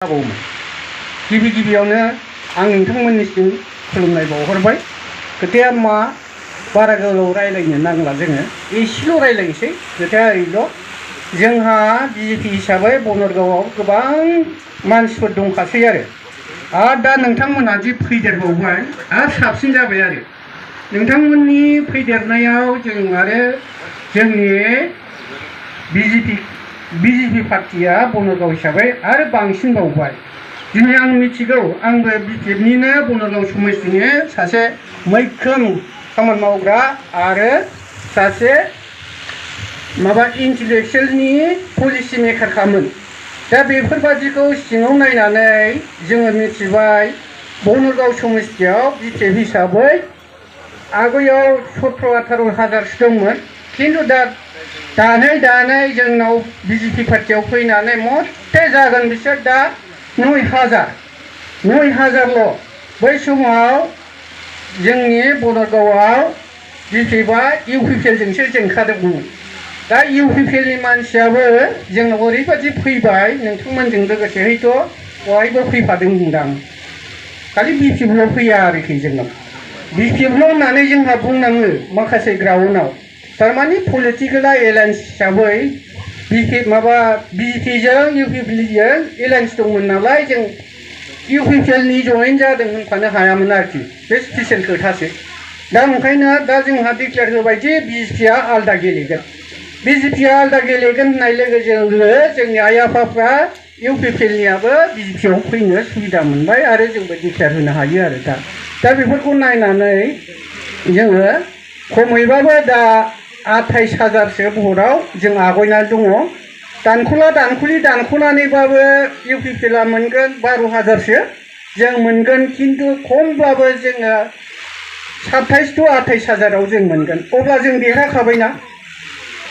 गिबि गिबियावनो आं नोंथांमोननिसिम खुलुमनाय बावहरबाय। खोथाया मा बारा गोलाव रायलायनो नांला, जोङो एसेल' रायलायनोसै। खोथाया ओरैल' जोंहा बिजेपि हिसाबै बनरगावआव गोबां मानसिफोर दंखासै आरो दा नोंथांमोना जि फैदेरबावबाय आरो साबसिन जाबाय आरो नोंथांमोननि फैदेरनायाव जों आरो जोंनि बिजेपि पार्टिया बनरगाव हिसाबै आरो बांसिन बावबाय। दिनै आं मिथिगौ, आंबो बिजेपिनिनो बनरगाव समस्तिनि सासे मैखोम खामानि मावग्रा आरो सासे इन्टेलेक्सुयेलनि पलिसि मेकारखामोन। दा बेफोरबादिखौ सिङाव नायनानै जोङो मिथिबाय बनरगाव समस्तियाव बिजेपि हिसाबै आगोलाव 17-18 हाजारसो दंमोन, खिन्थु दानै जोंनाव बिजेपि पार्टियाव फैनानै मथे जागोन बिसोर दा 9,000ल'। बै समाव जोंनि बनरगावआव बिजेपिआ इउपिपिएलजोंसो जेनखादोंमोन। दा इउपिपिएलनि मानसियाबो जोंनाव ओरैबादि फैबाय, नोंथांमोनजों लोगोसे हयथ' बहायबो फैफादोंदां, खालि बिजेपिल' फैया आरोखि जोंनाव। बिजेपिल' होननानै जोंहा बुंनाङो माखासे ग्राउन्डआव, थारमाने पलिटिकेला एलायन्स हिसाबै बिजेपिजों इउपिपिएलजों एलायन्स दंमोन नालाय, जों इउपिपिएलनि जयेन जादों होनफानो हायामोन आरोखि, बे स्पेसियेल खोथासो। दा ओंखायनो दा जोंहा डिक्लेयार होबाय जे बिजेपिआ आलादा गेलेगोन। बिजेपिआ आलादा गेलेगोन होननाय लोगो जोंनि आइ आफाफ्रा इउपिपिएलनियाबो बिजेपिआव फैनो सुबिदा मोनबाय आरो जोंबो डिक्लेयार होनो हायो आरो दा बेफोरखौ नायनानै जोङो खमैबाबो दा 28,000सो भटआव जों आवगायनानै दङ। दानख'नानैबाबो इउपिपिएलआ मोनगोन 12,000सो जों मोनगोन, खिन्थु खमब्लाबो जोङो 27-28,000आव जों मोनगोन। अब्ला जों देरहाखाबायना,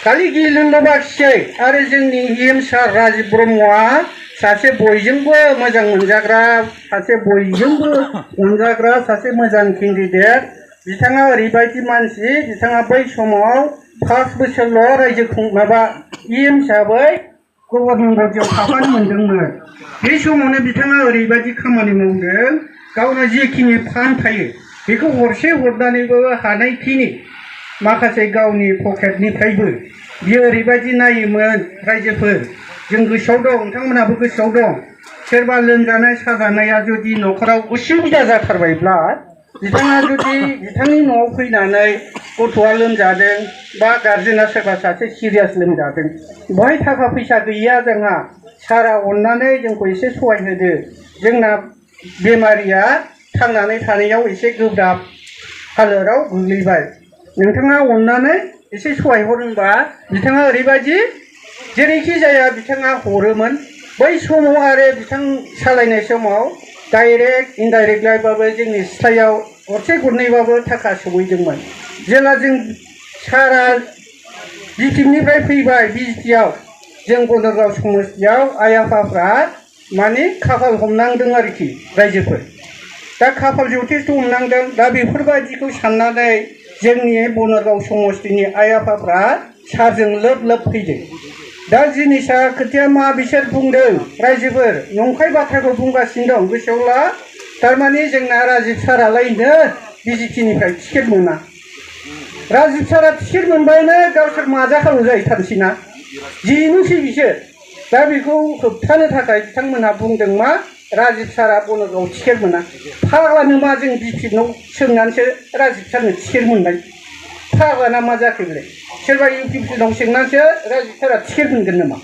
खालि गिलुनल' बाखिसै। आरो जोंनि EM सार राजिब ब्रह्मआ सासे बयजोंबो मोजां मोनजाग्रा, सासे बयजोंबो अनजाग्रा सासे मोजां केन्डिडेट। बिथाङा ओरैबायदि मानसि, बिथाङा बै समाव 5 बोसोरल' रायजो EM हिसाबै गभर्निं बडियाव थाफानो मोनदोंमोन। बे समावनो बिथाङा ओरैबायदि खामानि मावदों, गावनो जेखिनि फान्ड थायो बेखौ हरसे हरनानैबो हानायखिनि माखासे गावनि पकेटनिफ्रायबो बियो ओरैबायदि नायोमोन। रायजोफोर जों गोसोआव दं, नोंथांमोनहाबो गोसोआव दं, सोरबा लोमजानाय साजानाया जुदि न'खराव उसुबिदा जाथारबायब्ला बिथाङा जुदि बिथांनि न'आव फैनानै गथ'आ लोमजादों बा गार्जेना सोरबा सासे सिरियास लोमजादों, बेवहाय थाखा फैसा गैया जोंहा, सारा अननानै जोंखौ एसे सहाय होदो, जोंना बेमारिया थांनानै थानायाव एसे गोब्राब हालोदाव गोग्लैबाय, नोंथाङा अननानै एसे सहाय हर होनबा बिथाङा ओरैबायदि जेरैखि जाया बिथाङा हरोमोन। बै समाव आरो बिथां सालायनाय समाव डाइरेक्ट इनडाइरेक्टलायबाबो जोंनि सिथ्लायाव गरसे गरनैबाबो थाखा सहैदोंमोन। जेला जों सारा बिजेपिनिफ्राय फैबाय बिजेपिआव, जों बनरगाव समस्तियाव आइ आफाफ्रा खाफाल हमनांदों आरोखि रायजोफोर। दा खाफाल जथेस्थ' हमनांदों। दा बेफोरबायदिखौ साननानै जोंनि बनरगाव समस्तिनि आइ आफाफ्रा सारजों लोब फैदों। दा जिनिसा खोथाया मा, बिसोर बुंदों रायजोफोर नंखाय बाथ्राखौ बुंगासिनो दं, गोसोआव ला। थारमाने जोंना राजिब सारालायनो बिजेपिनिफ्राय टिकेट मोना। राजिब सारा टिकेट मोनबायनो गावसोर माजाखाल' जाहैथारसैना, जेनोसै बिसोर। दा बेखौ होबथानो थाखाय बिथांमोनहा बुंदों मा, राजिब सारा बनरगाव टिकेट मोना। फाग्लानो मा, जों बिजेपिनाव सोंनानैसो राजिब सारनो टिकेट मोननाय, फाग्लाना मा जाखो बेलाय? सोरबा इउपिपिएलनाव सोंनानैसो राजिब सारा टिकेट मोनगोन नामा?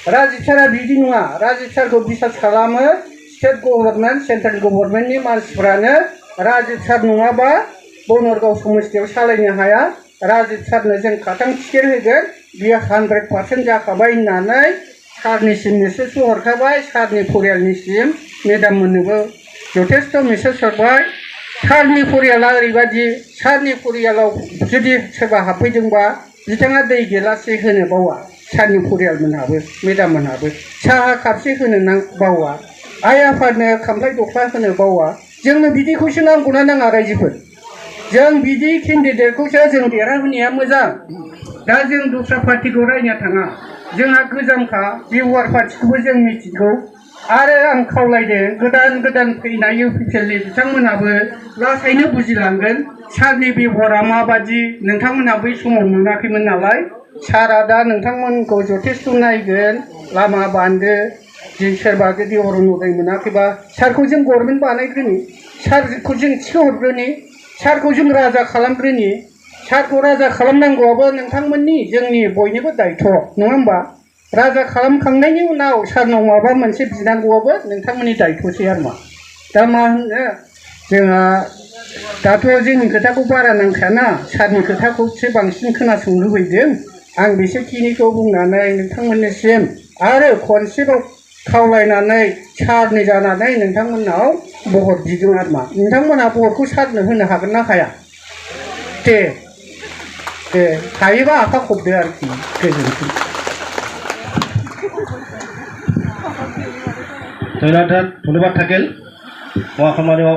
राजिब सारा बिदि नङा। राजिब सारखौ बिसास खालामो स्टेट गभर्नमेन्ट, सेन्ट्रेल गभर्नमेन्टनि मानसिफ्रानो। राजिब सार नङाबा बनरगाव समस्तियाव सालायनो हाया, राजिब सारनो जों खाथां टिकेट होगोन, बियो 100% जाखाबाय होननानै सारनिसिम मेसेज हरखाबाय, सारनि फरियालनिसिम मेडाम मोननोबो जथेस्थ' मेसेज हरबाय। सारनि फरियाला ओरैबायदि, सारनि फरियालाव जुदि सोरबा हाबफैदोंबा बिथाङा दै गिलाससे होनो बावा, सारनि फरियालमोनहाबो मेडाममोनहाबो साहा कापसे होनो बावा, आइ आफानो खामफ्लाय दख्ला होनो बावा। जोंनो बिदिखौसो नांगौना नाङा रायजोफोर? जों बिदि केन्डिडेटखौसो जों देरहाहोनाया मोजां। दा जों दस्रा पार्टिखौ रायनो थाङा, जोंहा गोजामखा। जिउआर पार्टिखौबो जों मिथिगौ, आरो आं खावलायदों गोदान फैनाय अफिसियेलनि बिथांमोनाबो लासैनो बुजिलांगोन सारनि बेबहारा माबादि नोंथांमोना बै समाव नुनाखैमोन नालाय सारा दा नोंथांमोनखौ जथेस्थ' नायगोन लामा बान्दो जे सोरबा जुदि अरुनदय मोनाखैबा सारखौ जों गभर्नमेन्ट बानायग्रोनि सारखौ जों थिहरग्रोनि सारखौ जों राजा खालामग्रोनि सारखौ राजा खालामनांगौआबो नोंथांमोननि जोंनि बयनिबो दायथ' नङा होमबा राजा खालामखांनायनि उनाव सारनाव माबा मोनसे बिनांगौआबो नोंथांमोननि दायथ'सै आरो मा दा मा होनो जोंहा दाथ' जोंनि खोथाखौ बारा नांखायाना सारनि खोथाखौसो बांसिन खोनासंनो लुबैदों आं बिसेखिनिखौ बुंनानै नोंथांमोननिसिम आरो खनसेबाव खावलायनानै सारनि जानानै नोंथांमोननाव भट बिदों आरो मा नोंथांमोनहा भटखौ सारनो होनो हागोन ना हाया दे हायोबा आफा खबदो आरोखि गोजोन्थों ধন্যবাদ থাকিল মই সন্মানীয়